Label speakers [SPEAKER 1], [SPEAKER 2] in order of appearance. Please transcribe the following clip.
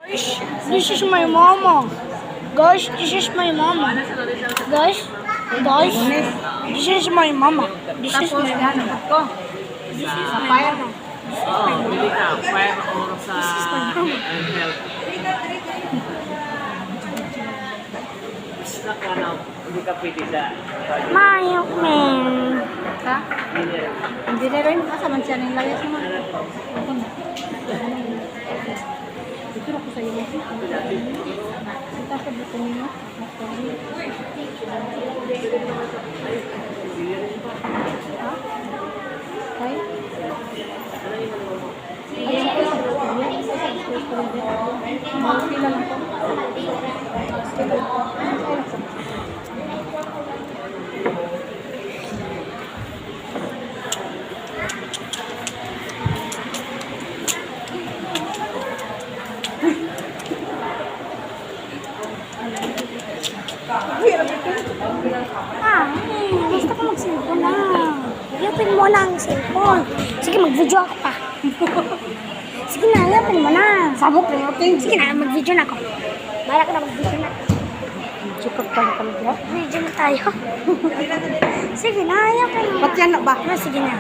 [SPEAKER 1] This is my mama. Guys, this is my mama. Guys, this is my mama. This is my mama. This is my mama.
[SPEAKER 2] Oo, bili ka. Fire or sa health. Basta ka na, hindi ka pwede sa
[SPEAKER 1] Mayok, man.
[SPEAKER 3] Ha? Hindi na rin. Asa man siya ng layas naman. Ito ako sa iyo. Ito ako dito niyo. Ha? Okay?
[SPEAKER 1] Gusto ko mag-cellphone na. Yapin mo na ang cellphone. Sige, mag-video ako pa. Sige na, yapin mo na.
[SPEAKER 3] Sabok na natin.
[SPEAKER 1] Sige na, mag-video na ako. Bala ka na mag-video na.
[SPEAKER 3] Chukot pa na kami dyan.
[SPEAKER 1] Video na tayo. Sige na, yapin mo.
[SPEAKER 3] Ba't yan na ba?
[SPEAKER 1] Sige na.